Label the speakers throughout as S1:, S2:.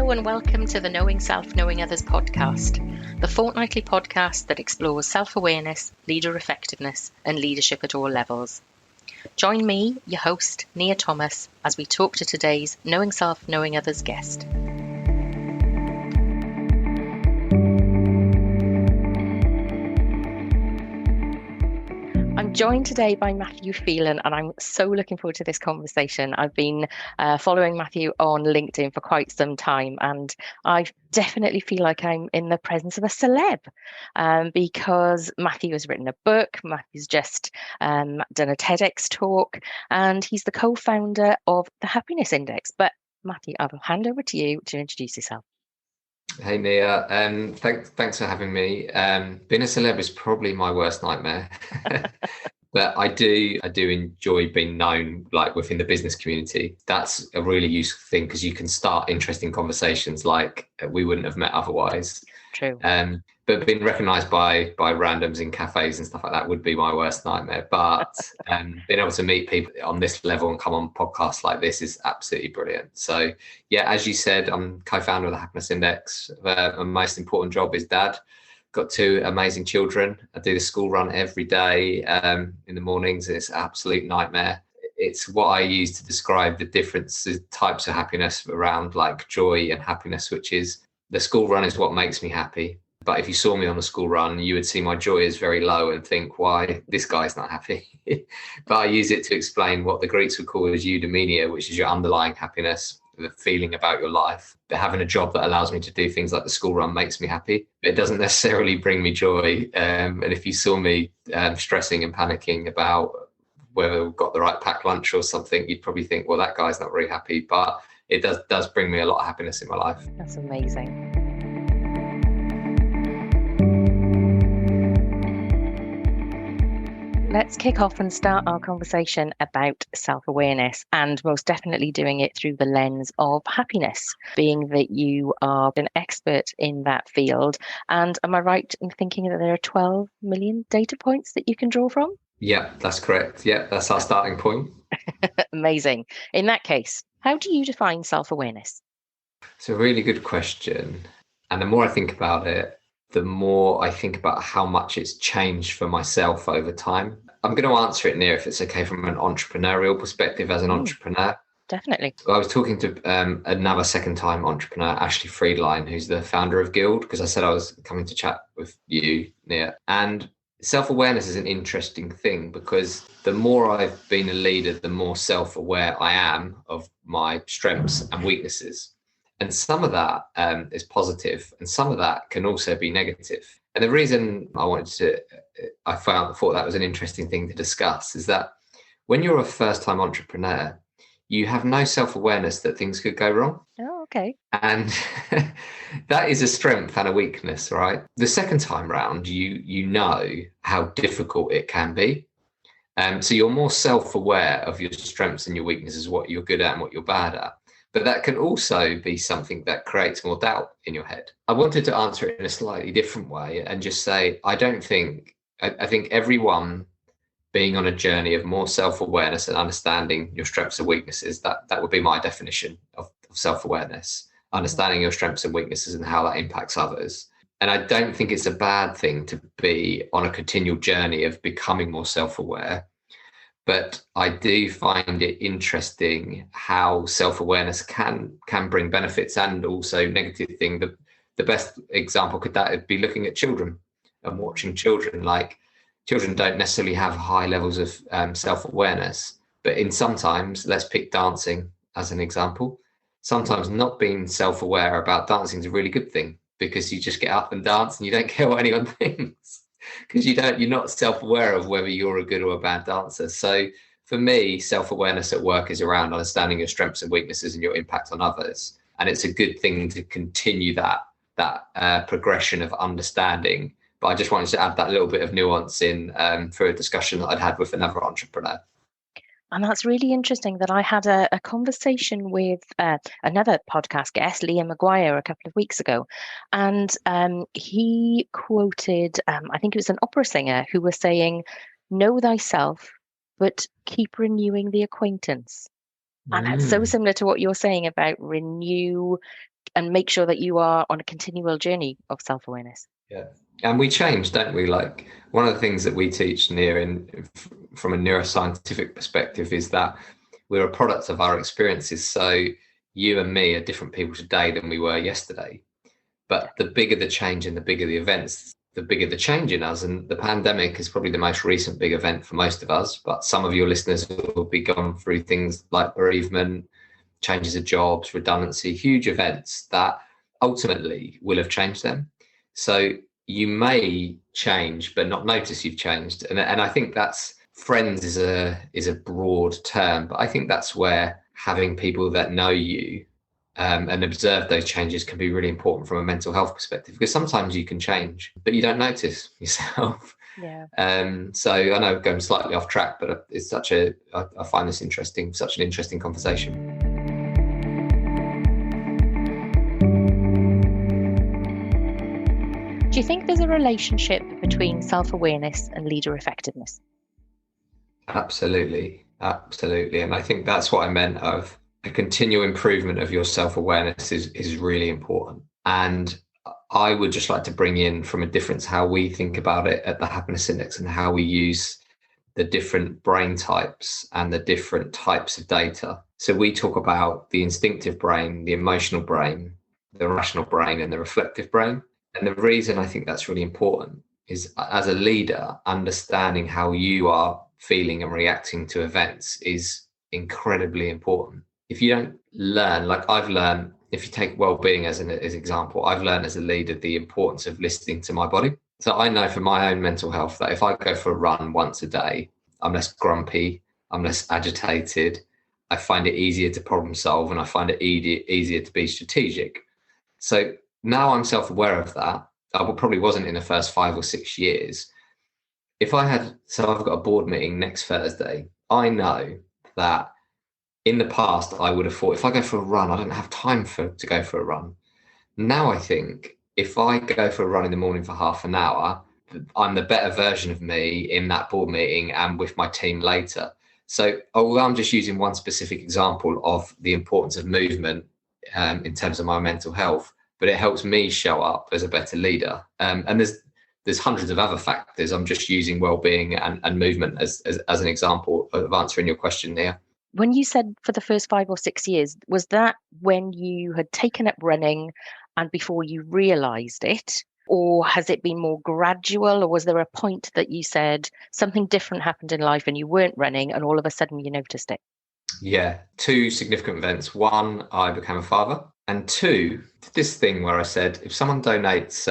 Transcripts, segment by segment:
S1: Hello and welcome to the Knowing Self, Knowing Others podcast, the fortnightly podcast that explores self-awareness, leader effectiveness and leadership at all levels. Join me, your host, Nia Thomas, as we talk to today's Knowing Self, Knowing Others guest. I'm joined today by Matthew Phelan, and I'm so looking forward to this conversation. I've been following Matthew on LinkedIn for quite some time, and I definitely feel like I'm in the presence of a celeb because Matthew has written a book. Matthew's just done a TEDx talk, and he's the co-founder of the Happiness Index. But Matthew, I will hand over to you to introduce yourself.
S2: Hey Nia, thanks for having me. Being a celeb is probably my worst nightmare, but I do enjoy being known, like within the business community. That's a really useful thing because you can start interesting conversations like we wouldn't have met otherwise.
S1: True.
S2: But being recognised by randoms in cafes and stuff like that would be my worst nightmare. But being able to meet people on this level and come on podcasts like this is absolutely brilliant. So yeah, as you said, I'm co-founder of the Happiness Index. My most important job is dad. Got two amazing children. I do the school run every day in the mornings. It's an absolute nightmare. It's what I use to describe the different types of happiness around like joy and happiness, which is the school run is what makes me happy. But if you saw me on the school run, you would see my joy is very low and think, why this guy's not happy? But I use it to explain what the Greeks would call as eudaimonia, which is your underlying happiness, the feeling about your life. But having a job that allows me to do things like the school run makes me happy. It doesn't necessarily bring me joy. And if you saw me stressing and panicking about whether we've got the right packed lunch or something, you'd probably think, well, that guy's not very happy. But it does bring me a lot of happiness in my life.
S1: That's amazing. Let's kick off and start our conversation about self-awareness, and most definitely doing it through the lens of happiness, being that you are an expert in that field. And am I right in thinking that there are 12 million data points that you can draw from?
S2: Yeah, that's correct. Yeah, that's our starting point.
S1: Amazing. In that case, how do you define self-awareness?
S2: It's a really good question. And the more I think about it, the more I think about how much it's changed for myself over time. I'm going to answer it, Nia, if it's okay, from an entrepreneurial perspective as an entrepreneur.
S1: Definitely.
S2: I was talking to another second-time entrepreneur, Ashley Friedline, who's the founder of Guild, because I said I was coming to chat with you, Nia. And self-awareness is an interesting thing because the more I've been a leader, the more self-aware I am of my strengths and weaknesses. And some of that is positive and some of that can also be negative. And the reason I thought that was an interesting thing to discuss is that when you're a first-time entrepreneur, you have no self-awareness that things could go wrong.
S1: Oh, okay.
S2: And that is a strength and a weakness, right? The second time round, you know how difficult it can be. So you're more self-aware of your strengths and your weaknesses, what you're good at and what you're bad at. But that can also be something that creates more doubt in your head. I wanted to answer it in a slightly different way and just say, I think everyone being on a journey of more self-awareness and understanding your strengths and weaknesses, that would be my definition of self-awareness, understanding your strengths and weaknesses and how that impacts others. And I don't think it's a bad thing to be on a continual journey of becoming more self-aware. But I do find it interesting how self-awareness can bring benefits and also negative things. The best example could that be looking at children and watching children. Like children don't necessarily have high levels of self-awareness, but sometimes, let's pick dancing as an example. Sometimes not being self-aware about dancing is a really good thing because you just get up and dance and you don't care what anyone thinks. Because you're not self-aware of whether you're a good or a bad dancer. So for me, self-awareness at work is around understanding your strengths and weaknesses and your impact on others. And it's a good thing to continue that progression of understanding. But I just wanted to add that little bit of nuance in for a discussion that I'd had with another entrepreneur.
S1: And that's really interesting that I had a conversation with another podcast guest, Liam McGuire, a couple of weeks ago. And he quoted, I think it was an opera singer who was saying, know thyself, but keep renewing the acquaintance. And that's so similar to what you're saying about renew and make sure that you are on a continual journey of self-awareness.
S2: Yeah. And we change, don't we? Like, one of the things that we teach from a neuroscientific perspective is that we're a product of our experiences. So you and me are different people today than we were yesterday. But the bigger the change and the bigger the events, the bigger the change in us. And the pandemic is probably the most recent big event for most of us. But some of your listeners will be going through things like bereavement, changes of jobs, redundancy, huge events that ultimately will have changed them. So you may change, but not notice you've changed. And I think that's, friends is a broad term, but I think that's where having people that know you and observe those changes can be really important from a mental health perspective, because sometimes you can change, but you don't notice yourself.
S1: Yeah.
S2: So I know we're going slightly off track, but it's I find this interesting, such an interesting conversation.
S1: Do you think there's a relationship between self-awareness and leader effectiveness?
S2: Absolutely. And I think that's what I meant of a continual improvement of your self-awareness is really important. And I would just like to bring in from a difference how we think about it at the Happiness Index and how we use the different brain types and the different types of data. So we talk about the instinctive brain, the emotional brain, the rational brain, and the reflective brain. And the reason I think that's really important is, as a leader, understanding how you are feeling and reacting to events is incredibly important. If you don't learn, like I've learned, if you take well-being as an example, I've learned as a leader the importance of listening to my body. So I know for my own mental health that if I go for a run once a day, I'm less grumpy, I'm less agitated, I find it easier to problem solve, and I find it easier to be strategic. So now I'm self-aware of that. I probably wasn't in the first 5 or 6 years. So I've got a board meeting next Thursday. I know that in the past, I would have thought, if I go for a run, I don't have time to go for a run. Now I think if I go for a run in the morning for half an hour, I'm the better version of me in that board meeting and with my team later. So although I'm just using one specific example of the importance of movement in terms of my mental health, but it helps me show up as a better leader. And there's hundreds of other factors. I'm just using well-being and movement as an example of answering your question there.
S1: When you said for the first 5 or 6 years, was that when you had taken up running and before you realised it? Or has it been more gradual? Or was there a point that you said something different happened in life and you weren't running and all of a sudden you noticed it?
S2: Yeah, 2 significant events. 1, I became a father. And 2, this thing where I said, if someone donates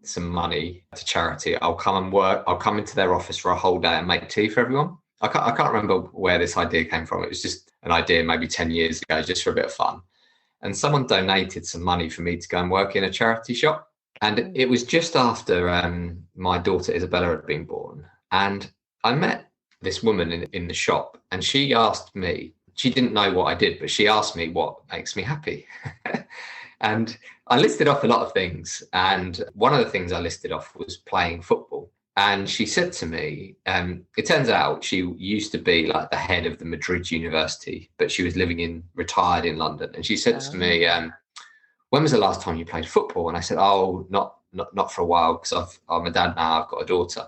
S2: some money to charity, I'll come and work. I'll come into their office for a whole day and make tea for everyone. I can't remember where this idea came from. It was just an idea maybe 10 years ago, just for a bit of fun. And someone donated some money for me to go and work in a charity shop. And it was just after my daughter Isabella had been born. And I met this woman in the shop, and she asked me, she didn't know what I did, but she asked me what makes me happy. And I listed off a lot of things. And one of the things I listed off was playing football. And she said to me, it turns out she used to be like the head of the Madrid University, but she was retired in London. And she said to me, when was the last time you played football? And I said, oh, not for a while, because I'm a dad now, I've got a daughter.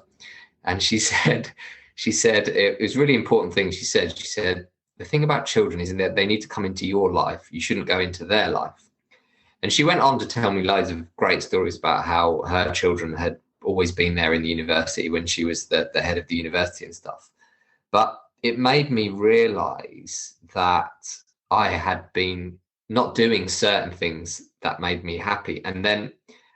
S2: And she said it was a really important thing. She said, the thing about children is that they need to come into your life. You shouldn't go into their life. And she went on to tell me loads of great stories about how her children had always been there in the university when she was the head of the university and stuff. But it made me realize that I had been not doing certain things that made me happy. And then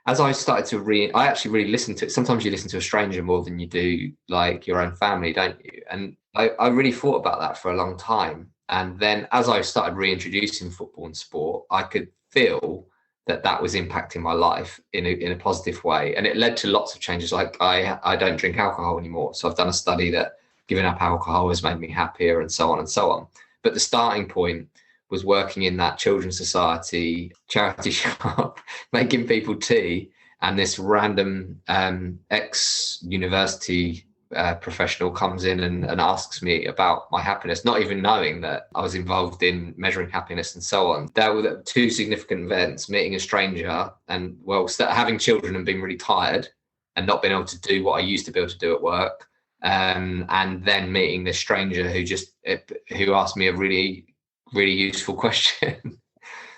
S2: as I started to I actually really listened to it. Sometimes you listen to a stranger more than you do like your own family, don't you? And I really thought about that for a long time. And then as I started reintroducing football and sport, I could feel that was impacting my life in a positive way. And it led to lots of changes. Like I don't drink alcohol anymore. So I've done a study that giving up alcohol has made me happier, and so on and so on. But the starting point was working in that children's society charity shop, making people tea. And this random ex-university professional comes in and asks me about my happiness, not even knowing that I was involved in measuring happiness and so on. There were two significant events: meeting a stranger and, well, having children and being really tired and not being able to do what I used to be able to do at work. And then meeting this stranger who asked me a really, really useful question.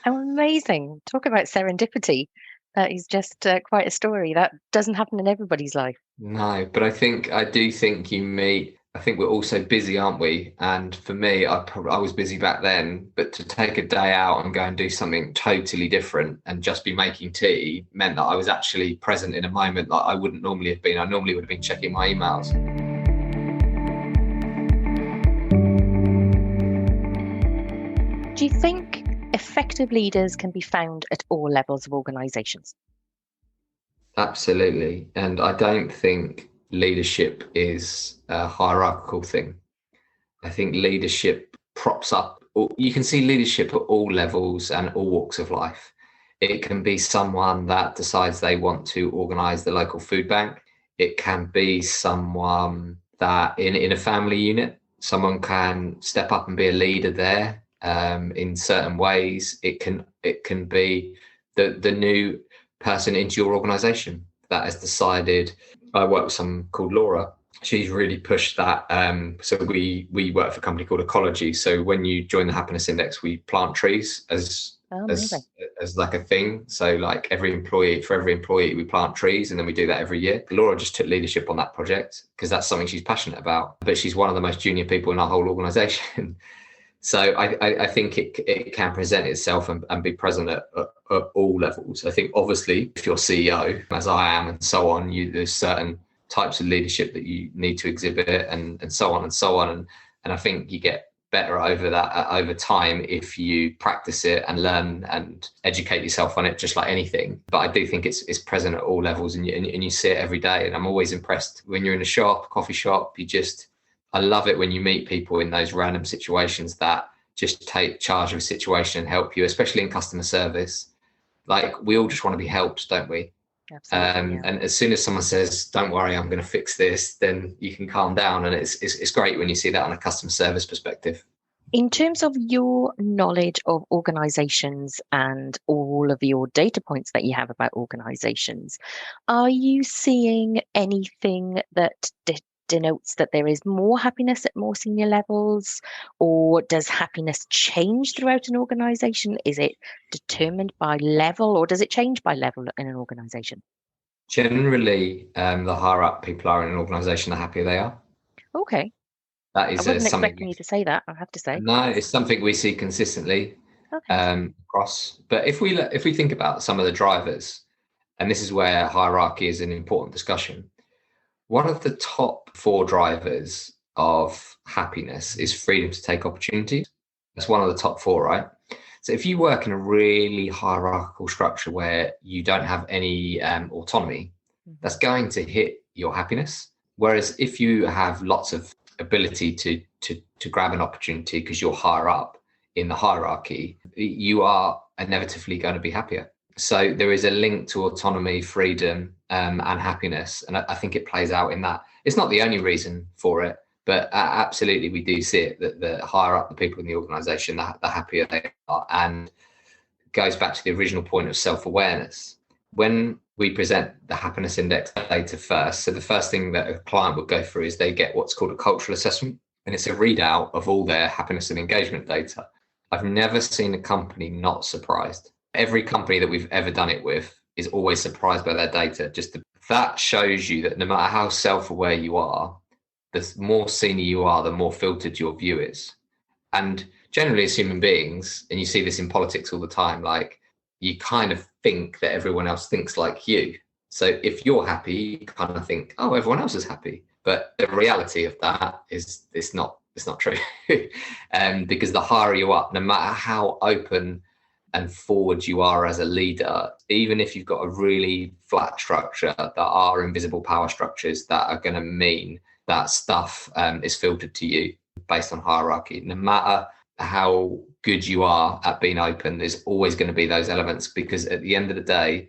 S1: How amazing. Talk about serendipity. That is just quite a story. That doesn't happen in everybody's life.
S2: No, but I do think you meet. I think we're all so busy, aren't we? And for me, I was busy back then, but to take a day out and go and do something totally different and just be making tea meant that I was actually present in a moment that I wouldn't normally have been. I normally would have been checking my emails.
S1: Do you think effective leaders can be found at all levels of organizations?
S2: Absolutely. And I don't think leadership is a hierarchical thing. I think leadership props up, you can see leadership at all levels and all walks of life. It can be someone that decides they want to organise the local food bank. It can be someone that in a family unit, someone can step up and be a leader there in certain ways. It can be the new person into your organisation that has decided. I work with someone called Laura. She's really pushed that. So we work for a company called Ecology. So when you join the Happiness Index, we plant trees as like a thing. So like for every employee, we plant trees, and then we do that every year. Laura just took leadership on that project because that's something she's passionate about. But she's one of the most junior people in our whole organisation. So I think it can present itself and be present at all levels. I think obviously if you're CEO, as I am, and so on, there's certain types of leadership that you need to exhibit and so on and so on. And I think you get better over time if you practice it and learn and educate yourself on it, just like anything. But I do think it's present at all levels, and you see it every day. And I'm always impressed when you're in a coffee shop, I love it when you meet people in those random situations that just take charge of a situation and help you, especially in customer service. Like, we all just want to be helped, don't we?
S1: Absolutely. Yeah.
S2: And as soon as someone says, "Don't worry, I'm going to fix this," then you can calm down. And it's great when you see that on a customer service perspective.
S1: In terms of your knowledge of organizations and all of your data points that you have about organizations, are you seeing anything that denotes that there is more happiness at more senior levels, or does happiness change throughout an organization? Is it determined by level, or does it change by level in an organization?
S2: Generally, the higher up people are in an organization, the happier they are.
S1: Okay.
S2: That is
S1: I wasn't
S2: something.
S1: expecting you to say that, I have to say.
S2: No, it's something we see consistently
S1: Okay.
S2: across. But if we think about some of the drivers, and this is where hierarchy is an important discussion. One of the top 4 drivers of happiness is freedom to take opportunities. That's one of the top 4, right? So if you work in a really hierarchical structure where you don't have any autonomy, that's going to hit your happiness. Whereas if you have lots of ability to grab an opportunity because you're higher up in the hierarchy, you are inevitably going to be happier. So there is a link to autonomy, freedom, and happiness. And I think it plays out in that. It's not the only reason for it, but absolutely we do see it, that the higher up the people in the organisation, the happier they are. And it goes back to the original point of self-awareness. When we present the happiness index data first, so the first thing that a client would go through is they get what's called a cultural assessment. And it's a readout of all their happiness and engagement data. I've never seen a company not surprised. Every company that we've ever done it with is always surprised by their data. That shows you that no matter how self-aware you are, the more senior you are, the more filtered your view is. And generally as human beings, and you see this in politics all the time, like, you kind of think that everyone else thinks like you. So if you're happy, you kind of think, oh, everyone else is happy. But the reality of that is it's not true. Because the higher you up, no matter how open and forward you are as a leader, even if you've got a really flat structure, there are invisible power structures that are going to mean that stuff is filtered to you based on hierarchy. No matter how good you are at being open, there's always going to be those elements, because at the end of the day,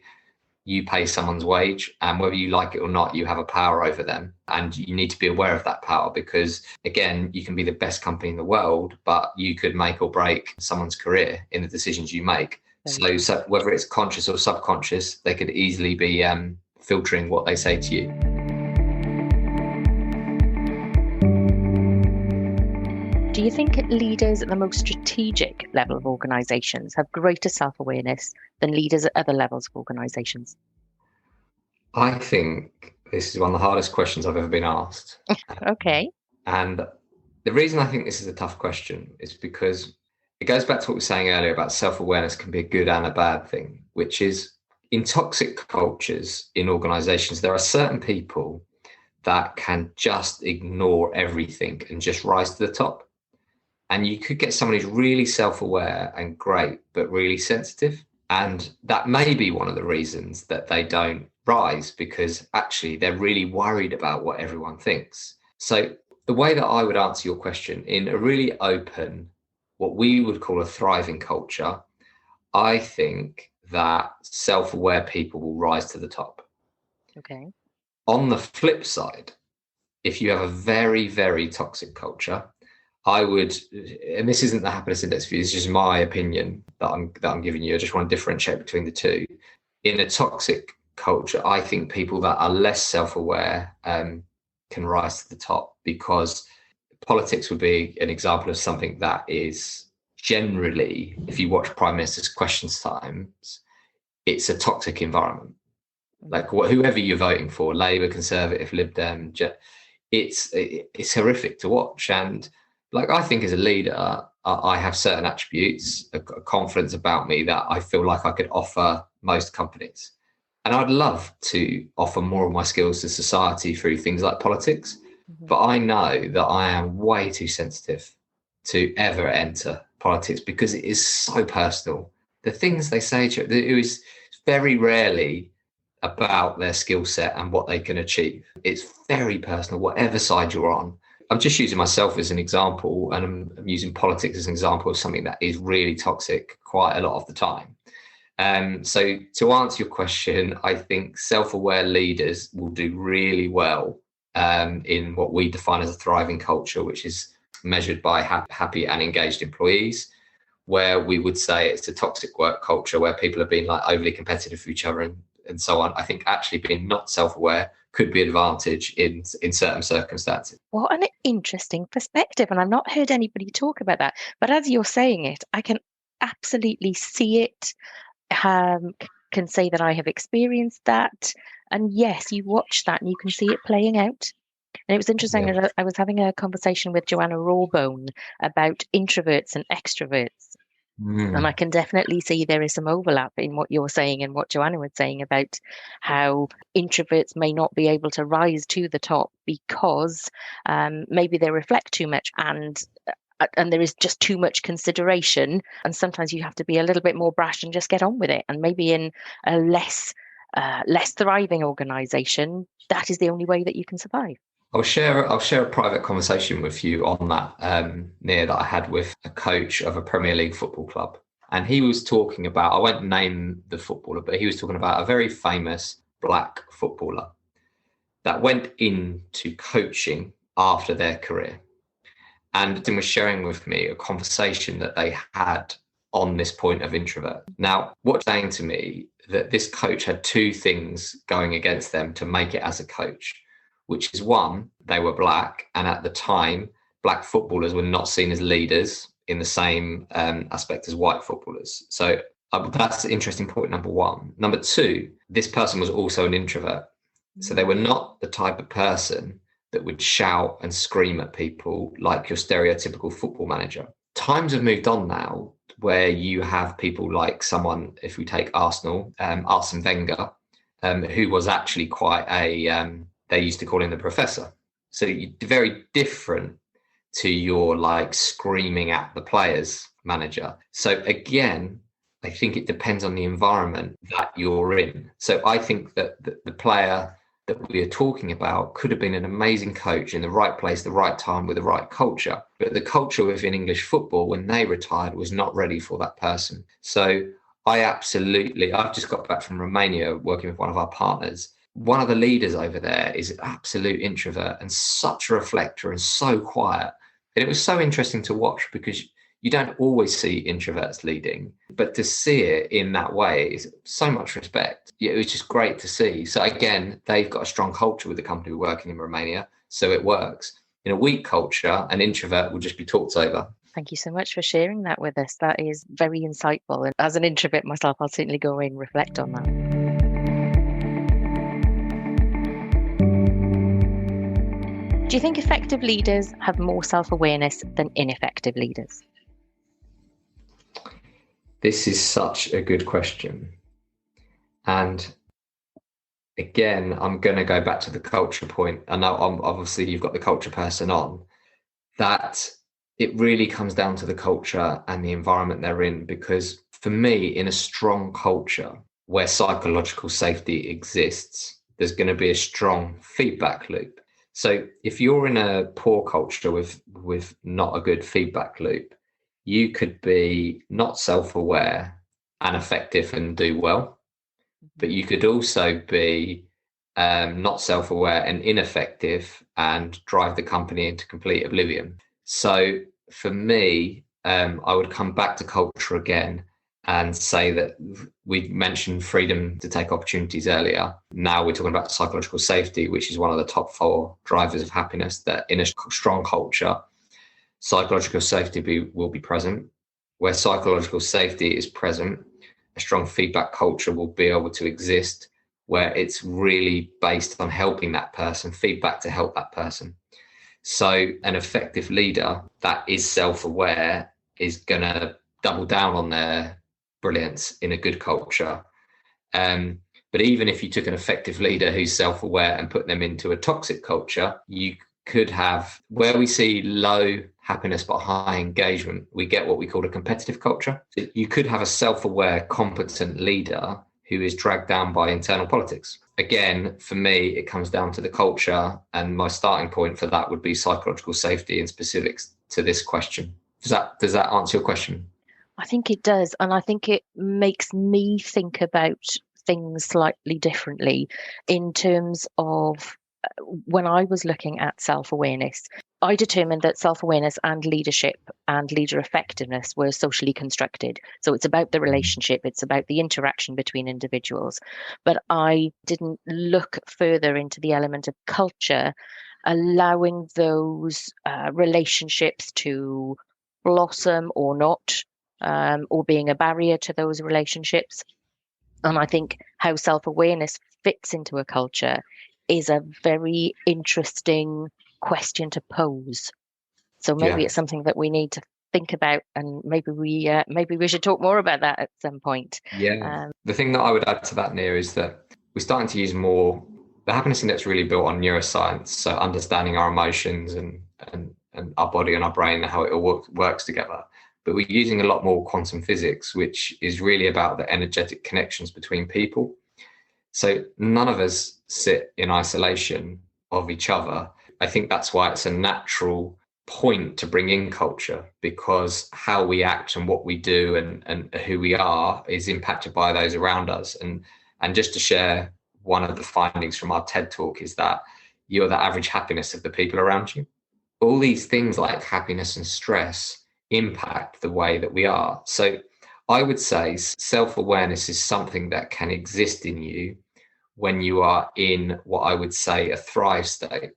S2: you pay someone's wage, and whether you like it or not, you have a power over them, and you need to be aware of that power, because again, you can be the best company in the world, but you could make or break someone's career in the decisions you make. So whether it's conscious or subconscious, they could easily be filtering what they say to you.
S1: Do you think leaders at the most strategic level of organisations have greater self-awareness than leaders at other levels of organisations?
S2: I think this is one of the hardest questions I've ever been asked.
S1: Okay.
S2: And the reason I think this is a tough question is because it goes back to what we were saying earlier about self-awareness can be a good and a bad thing, which is in toxic cultures in organizations, there are certain people that can just ignore everything and just rise to the top. And you could get someone who's really self-aware and great, but really sensitive. And that may be one of the reasons that they don't rise, because actually they're really worried about what everyone thinks. So the way that I would answer your question in a really open, what we would call a thriving culture, I think that self-aware people will rise to the top.
S1: Okay.
S2: On the flip side, if you have a very, very toxic culture, I would, and this isn't the happiness index view, it's just my opinion that I'm giving you. I just want to differentiate between the two. In a toxic culture, I think people that are less self-aware can rise to the top, because politics would be an example of something that is generally, if you watch Prime Minister's Questions Times, it's a toxic environment. Like whoever you're voting for, Labour, Conservative, Lib Dem, it's horrific to watch. And like, I think as a leader, I have certain attributes, a confidence about me that I feel like I could offer most companies. And I'd love to offer more of my skills to society through things like politics. But I know that I am way too sensitive to ever enter politics, because it is so personal. The things they say to you, it is very rarely about their skill set and what they can achieve. It's very personal, whatever side you're on. I'm just using myself as an example, and I'm using politics as an example of something that is really toxic quite a lot of the time. So to answer your question, I think self-aware leaders will do really well in what we define as a thriving culture, which is measured by happy and engaged employees, where we would say it's a toxic work culture where people are being like overly competitive for each other and so on. I think actually being not self-aware could be an advantage in certain circumstances.
S1: What an interesting perspective. And I've not heard anybody talk about that. But as you're saying it, I can absolutely see it, can say that I have experienced that. And yes, you watch that and you can see it playing out. And it was interesting,
S2: Yeah.
S1: I was having a conversation with Joanna Rawbone about introverts and extroverts. And I can definitely see there is some overlap in what you're saying and what Joanna was saying about how introverts may not be able to rise to the top because maybe they reflect too much, and there is just too much consideration. And sometimes you have to be a little bit more brash and just get on with it. And maybe in a less thriving organization, that is the only way that you can survive.
S2: I'll share a private conversation with you on that, Nia, that I had with a coach of a Premier League football club. And he was talking about, I won't name the footballer, but he was talking about a very famous black footballer that went into coaching after their career. And he was sharing with me a conversation that they had on this point of introvert. Now, what's saying to me that this coach had two things going against them to make it as a coach, which is one, they were black. And at the time, black footballers were not seen as leaders in the same aspect as white footballers. So that's an interesting point, number one. Number two, this person was also an introvert. So they were not the type of person that would shout and scream at people like your stereotypical football manager. Times have moved on now where you have people like someone, if we take Arsenal, Arsene Wenger, who was actually quite they used to call him the professor. So you're very different to your like screaming at the players manager. So again, I think it depends on the environment that you're in. So I think that the player that we are talking about could have been an amazing coach in the right place, the right time, with the right culture. But the culture within English football, when they retired, was not ready for that person. So I've just got back from Romania working with one of our partners. One of the leaders over there is an absolute introvert and such a reflector and so quiet. And it was so interesting to watch because you don't always see introverts leading, but to see it in that way is so much respect. It was just great to see. So again, they've got a strong culture with the company we're working in Romania, so it works. In a weak culture, an introvert will just be talked over.
S1: Thank you so much for sharing that with us. That is very insightful. And as an introvert myself, I'll certainly go away and reflect on that. Do you think effective leaders have more self-awareness than ineffective leaders?
S2: This is such a good question. And again, I'm going to go back to the culture point. I know obviously you've got the culture person on, that it really comes down to the culture and the environment they're in. Because for me, in a strong culture where psychological safety exists, there's going to be a strong feedback loop. So if you're in a poor culture with not a good feedback loop, you could be not self-aware and effective and do well, but you could also be not self-aware and ineffective and drive the company into complete oblivion. So for me, I would come back to culture again and say that we mentioned freedom to take opportunities earlier. Now we're talking about psychological safety, which is one of the top 4 drivers of happiness, that in a strong culture, psychological safety will be present. Where psychological safety is present, a strong feedback culture will be able to exist, where it's really based on helping that person, feedback to help that person. So an effective leader that is self-aware is going to double down on their brilliance in a good culture. But even if you took an effective leader who's self-aware and put them into a toxic culture, you could have, where we see low happiness but high engagement, we get what we call a competitive culture. You could have a self-aware, competent leader who is dragged down by internal politics. Again, for me, it comes down to the culture, and my starting point for that would be psychological safety and specifics to this question. Does that answer your question?
S1: I think it does. And I think it makes me think about things slightly differently in terms of when I was looking at self-awareness. I determined that self-awareness and leadership and leader effectiveness were socially constructed. So it's about the relationship, it's about the interaction between individuals. But I didn't look further into the element of culture, allowing those relationships to blossom or not, or being a barrier to those relationships. And I think how self-awareness fits into a culture is a very interesting question to pose. So maybe it's something that we need to think about, and maybe we should talk more about that at some point.
S2: The thing that I would add to that, Nia, is that we're starting to use more the happiness index really built on neuroscience, so understanding our emotions and our body and our brain and how it all works together. But we're using a lot more quantum physics, which is really about the energetic connections between people. So none of us sit in isolation of each other. I think that's why it's a natural point to bring in culture, because how we act and what we do and who we are is impacted by those around us. And just to share one of the findings from our TED talk is that you're the average happiness of the people around you. All these things like happiness and stress impact the way that we are. So I would say self-awareness is something that can exist in you when you are in what I would say a thrive state.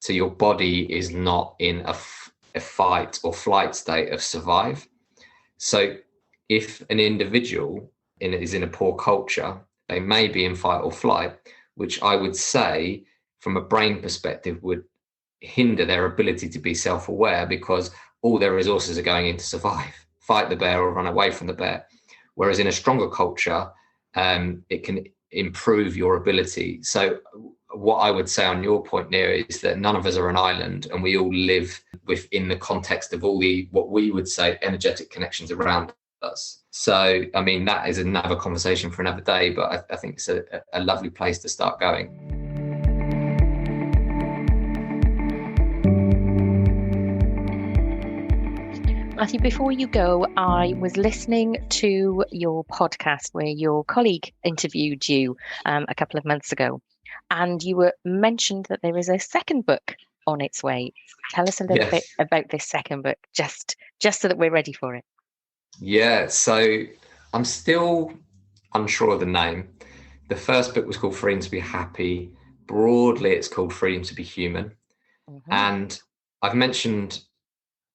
S2: So your body is not in a fight or flight state of survive. So if an individual is in a poor culture, they may be in fight or flight, which I would say from a brain perspective would hinder their ability to be self-aware, because all their resources are going in to survive, fight the bear or run away from the bear. Whereas in a stronger culture, it can improve your ability. So what I would say on your point, Nia, is that none of us are an island, and we all live within the context of all the, what we would say, energetic connections around us. So, I mean, that is another conversation for another day, but I think it's a lovely place to start going.
S1: Matthew, before you go, I was listening to your podcast where your colleague interviewed you a couple of months ago, and you were mentioned that there is a second book on its way. Tell us a little bit
S2: Yes.
S1: about this second book, just so that we're ready for it.
S2: Yeah, so I'm still unsure of the name. The first book was called Freedom to Be Happy. Broadly, it's called Freedom to Be Human.
S1: Mm-hmm.
S2: And I've mentioned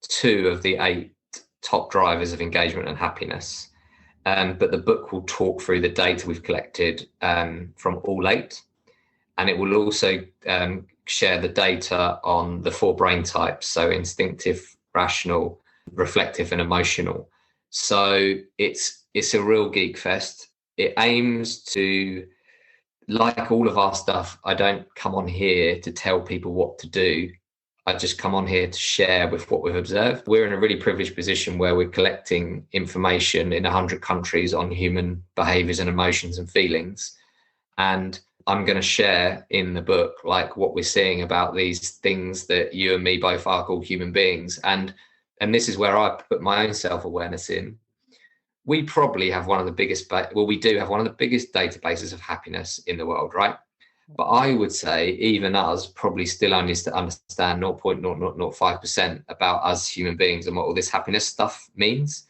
S2: 2 of the 8 top drivers of engagement and happiness. But the book will talk through the data we've collected from all 8. And it will also share the data on the 4 brain types, so instinctive, rational, reflective, and emotional. So it's a real geek fest. It aims to, like all of our stuff, I don't come on here to tell people what to do. I just come on here to share with what we've observed. We're in a really privileged position where we're collecting information in 100 countries on human behaviors and emotions and feelings. And I'm going to share in the book like what we're seeing about these things that you and me both are called human beings. And this is where I put my own self-awareness in. We probably have one of the biggest, we do have one of the biggest databases of happiness in the world, right? But I would say even us probably still only understand 0.0005% about us human beings and what all this happiness stuff means.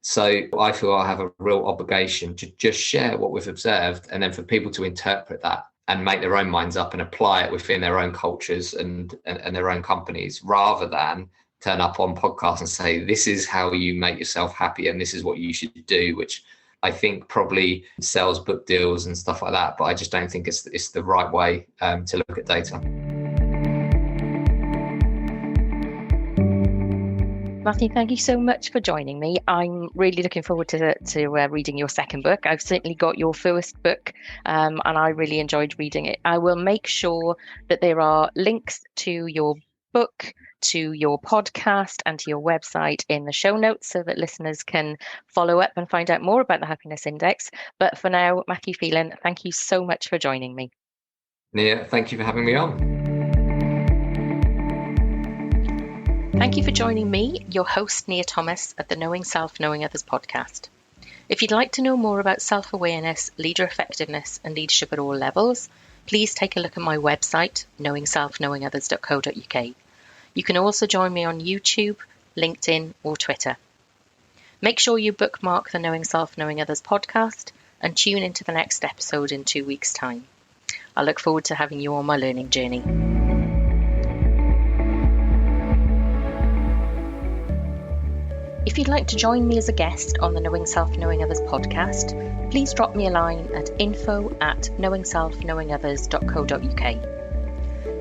S2: So I feel I have a real obligation to just share what we've observed, and then for people to interpret that and make their own minds up and apply it within their own cultures and their own companies, rather than turn up on podcasts and say, this is how you make yourself happy and this is what you should do, which I think probably sells book deals and stuff like that. But I just don't think it's the right way to look at data.
S1: Matthew, thank you so much for joining me. I'm really looking forward to reading your second book. I've certainly got your first book, and I really enjoyed reading it. I will make sure that there are links to your book, to your podcast, and to your website in the show notes so that listeners can follow up and find out more about the Happiness Index. But for now, Matthew Phelan, thank you so much for joining me.
S2: Nia, thank you for having me on.
S1: Thank you for joining me, your host, Nia Thomas, at the Knowing Self, Knowing Others podcast. If you'd like to know more about self-awareness, leader effectiveness, and leadership at all levels, please take a look at my website, knowingselfknowingothers.co.uk. You can also join me on YouTube, LinkedIn, or Twitter. Make sure you bookmark the Knowing Self, Knowing Others podcast and tune into the next episode in 2 weeks' time. I look forward to having you on my learning journey. If you'd like to join me as a guest on the Knowing Self, Knowing Others podcast, please drop me a line at info@knowingselfknowingothers.co.uk.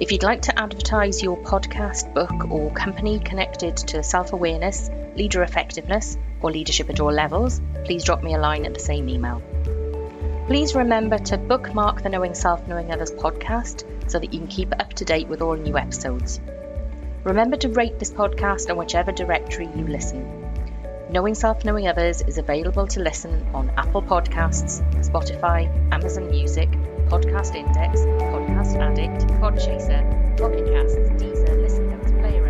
S1: If you'd like to advertise your podcast, book, or company connected to self-awareness, leader effectiveness, or leadership at all levels, please drop me a line at the same email. Please remember to bookmark the Knowing Self, Knowing Others podcast so that you can keep up to date with all new episodes. Remember to rate this podcast on whichever directory you listen. Knowing Self, Knowing Others is available to listen on Apple Podcasts, Spotify, Amazon Music, Podcast Index, Podcast Addict, Podchaser, Pocket Casts, Deezer, Listen Notes, Player